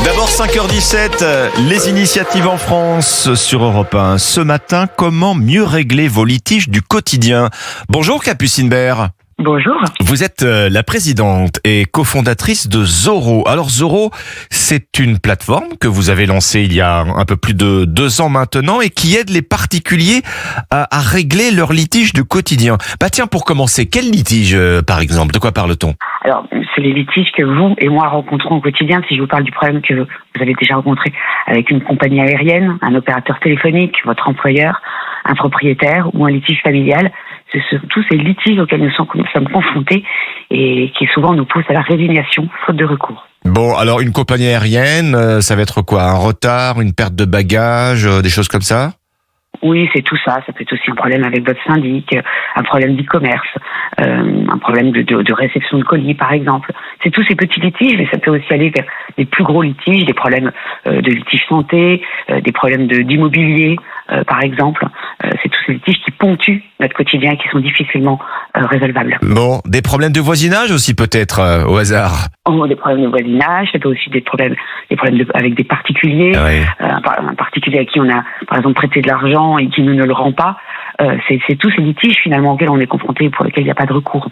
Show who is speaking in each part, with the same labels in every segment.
Speaker 1: D'abord 5h17, les initiatives en France sur Europe 1. Ce matin, comment mieux régler vos litiges du quotidien? Bonjour Capucine Bert.
Speaker 2: Bonjour.
Speaker 1: Vous êtes la présidente et cofondatrice de Zoro. Alors Zoro, c'est une plateforme que vous avez lancée il y a un peu plus de 2 ans maintenant et qui aide les particuliers à régler leurs litiges du quotidien. Bah tiens, pour commencer, quel litige par exemple? De quoi parle-t-on?
Speaker 2: Alors, c'est les litiges que vous et moi rencontrons au quotidien. Si je vous parle du problème que vous avez déjà rencontré avec une compagnie aérienne, un opérateur téléphonique, votre employeur, un propriétaire ou un litige familial, c'est tous ces litiges auxquels nous sommes confrontés et qui souvent nous poussent à la résignation, faute de recours.
Speaker 1: Bon, alors une compagnie aérienne, ça va être quoi? Un retard, une perte de bagages, des choses comme ça?
Speaker 2: Oui, c'est tout ça. Ça peut être aussi un problème avec votre syndic, un problème d'e-commerce, un problème de réception de colis, par exemple. C'est tous ces petits litiges, mais ça peut aussi aller vers des plus gros litiges, des problèmes de litige santé, des problèmes d'immobilier, par exemple. C'est tous ces litiges qui ponctuent notre quotidien et qui sont difficilement résolvables.
Speaker 1: Bon, des problèmes de voisinage aussi peut-être, au hasard?
Speaker 2: Oh, des problèmes de voisinage, ça peut aussi des problèmes avec des particuliers, un particulier à qui on a, par exemple, prêté de l'argent et qui nous ne le rend pas. C'est tous ces litiges finalement auxquels on est confronté et pour lesquels il n'y a pas de recours.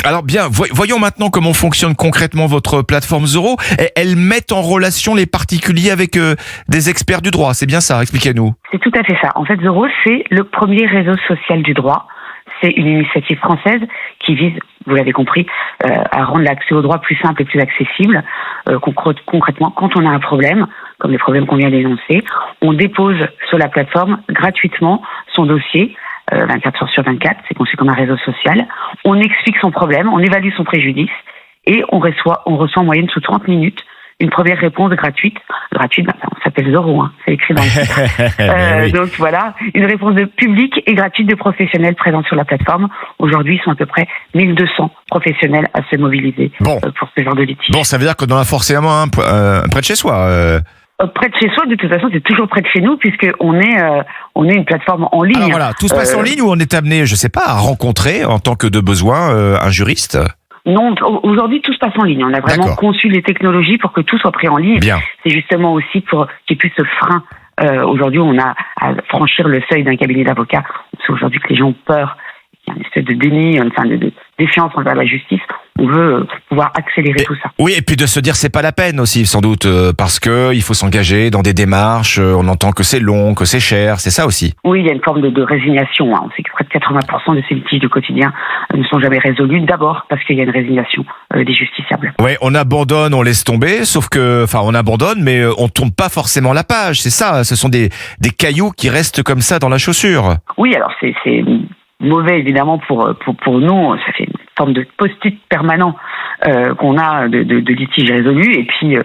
Speaker 1: Alors bien, voyons maintenant comment fonctionne concrètement votre plateforme Zoro. Elle met en relation les particuliers avec des experts du droit, c'est bien ça? Expliquez-nous.
Speaker 2: C'est tout à fait ça. En fait, Zoro, c'est le premier réseau social du droit. C'est une initiative française qui vise, vous l'avez compris, à rendre l'accès au droit plus simple et plus accessible. Concrètement, quand on a un problème, comme les problèmes qu'on vient d'énoncer, on dépose sur la plateforme gratuitement son dossier, 24 heures sur 24, c'est conçu comme un réseau social. On explique son problème, on évalue son préjudice et on reçoit en moyenne sous 30 minutes une première réponse gratuite, on s'appelle Zoro, c'est écrit dans le titre. Donc voilà, une réponse publique et gratuite de professionnels présents sur la plateforme. Aujourd'hui, ils sont à peu près 1200 professionnels à se mobiliser pour ce genre de litige.
Speaker 1: Bon, ça veut dire qu'on en a forcément un près de chez soi.
Speaker 2: Près de chez soi, de toute façon, c'est toujours près de chez nous puisqu'on est une plateforme en ligne.
Speaker 1: Alors voilà, tout se passe en ligne ou on est amené, je sais pas, à rencontrer en tant que de besoin un juriste?
Speaker 2: Non, aujourd'hui tout se passe en ligne. On a vraiment conçu les technologies pour que tout soit pris en ligne.
Speaker 1: Bien.
Speaker 2: C'est justement aussi pour qu'il y ait plus ce frein. Aujourd'hui, on a à franchir le seuil d'un cabinet d'avocats. C'est aujourd'hui que les gens ont peur. Il y a une espèce de déni, de défiance envers la justice. On veut pouvoir accélérer tout ça. Oui,
Speaker 1: et puis de se dire c'est pas la peine aussi, sans doute, parce que il faut s'engager dans des démarches. On entend que c'est long, que c'est cher, c'est ça aussi.
Speaker 2: Oui, il y a une forme de résignation. On sait que près de 80% de ces litiges du quotidien ne sont jamais résolus. D'abord parce qu'il y a une résignation des justiciables.
Speaker 1: Ouais, on abandonne, on laisse tomber, sauf que, on abandonne, mais on tourne pas forcément la page. C'est ça. Ce sont des cailloux qui restent comme ça dans la chaussure.
Speaker 2: Oui, alors c'est mauvais évidemment pour nous. Ça fait une forme de post-it permanent qu'on a de litiges résolus et puis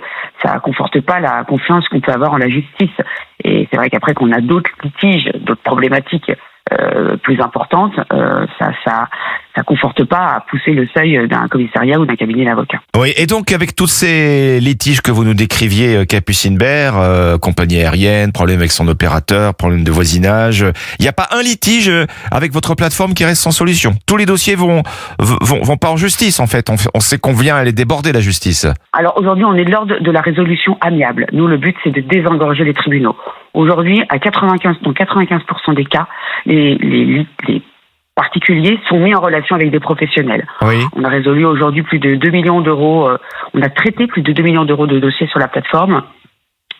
Speaker 2: ça conforte pas la confiance qu'on peut avoir en la justice. Et c'est vrai qu'après qu'on a d'autres litiges, d'autres problématiques plus importantes, ça conforte pas à pousser le seuil d'un commissariat ou d'un cabinet d'avocats.
Speaker 1: Oui, et donc avec tous ces litiges que vous nous décriviez, Capucine Bert, compagnie aérienne, problème avec son opérateur, problème de voisinage, il n'y a pas un litige avec votre plateforme qui reste sans solution. Tous les dossiers vont pas en justice en fait. On sait qu'on vient aller déborder la justice. Alors
Speaker 2: aujourd'hui, on est de l'ordre de la résolution amiable. Nous, le but, c'est de désengorger les tribunaux. Aujourd'hui, dans 95% des cas, les particuliers sont mis en relation avec des professionnels. Oui. On a résolu aujourd'hui plus de 2 millions d'euros, on a traité plus de 2 millions d'euros de dossiers sur la plateforme.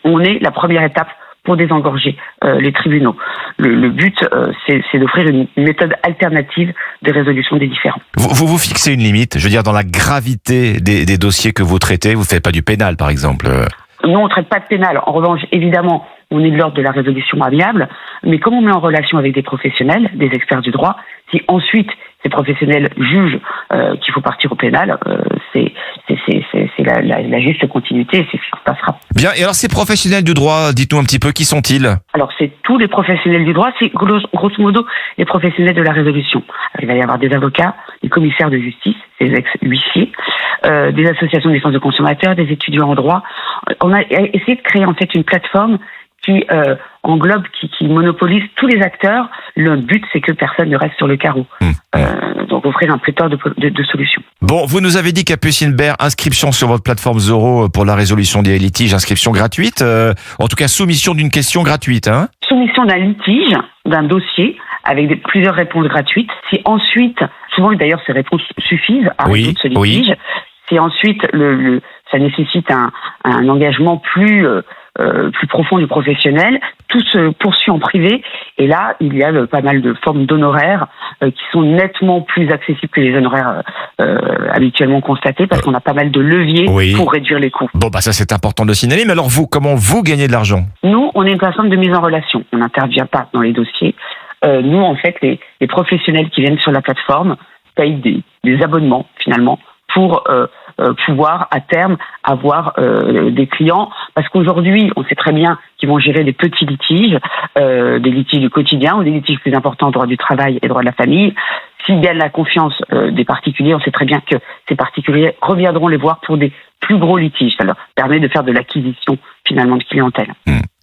Speaker 2: On est la première étape pour désengorger les tribunaux. Le but, c'est d'offrir une méthode alternative de résolution des différends.
Speaker 1: Vous fixez une limite, je veux dire, dans la gravité des dossiers que vous traitez, vous ne faites pas du pénal, par exemple?
Speaker 2: Non, on ne traite pas de pénal. En revanche, évidemment, on est de l'ordre de la résolution amiable, mais comme on met en relation avec des professionnels, des experts du droit, si ensuite ces professionnels jugent qu'il faut partir au pénal, c'est la juste continuité et c'est ce qui se passera.
Speaker 1: Bien, et alors ces professionnels du droit, dites-nous un petit peu, qui sont-ils? Alors
Speaker 2: c'est tous les professionnels du droit, c'est grosso modo les professionnels de la résolution. Alors, il va y avoir des avocats, des commissaires de justice, des ex-huissiers, des associations de défense de consommateurs, des étudiants en droit. On a essayé de créer en fait une plateforme qui englobe, qui monopolise tous les acteurs. Le but, c'est que personne ne reste sur le carreau. Donc offrir un pléthore de solutions.
Speaker 1: Bon, vous nous avez dit, Capucine Bert, inscription sur votre plateforme Zoro pour la résolution des litiges, inscription gratuite, en tout cas soumission d'une question gratuite. Hein.
Speaker 2: Soumission d'un litige, d'un dossier, avec plusieurs réponses gratuites. Si ensuite, souvent d'ailleurs ces réponses suffisent à résoudre ce litige, si ensuite ça nécessite un engagement plus profond du professionnel, tout se poursuit en privé, et là il y a pas mal de formes d'honoraires qui sont nettement plus accessibles que les honoraires habituellement constatés, parce qu'on a pas mal de leviers pour réduire les coûts.
Speaker 1: Bon, ça c'est important de le signaler, mais alors vous, comment vous gagnez de l'argent?
Speaker 2: Nous, on est une plateforme de mise en relation, on n'intervient pas dans les dossiers. Nous, en fait, les professionnels qui viennent sur la plateforme payent des abonnements, finalement, pour pouvoir, à terme, avoir des clients. Parce qu'aujourd'hui, on sait très bien qu'ils vont gérer des petits litiges, des litiges du quotidien ou des litiges plus importants, droit du travail et droit de la famille. S'ils gagnent la confiance des particuliers, on sait très bien que ces particuliers reviendront les voir pour des plus gros litiges. Ça leur permet de faire de l'acquisition, finalement, de clientèle.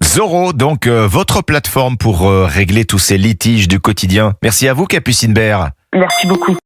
Speaker 1: Zoro, donc votre plateforme pour régler tous ces litiges du quotidien. Merci à vous, Capucine Bert.
Speaker 2: Merci beaucoup.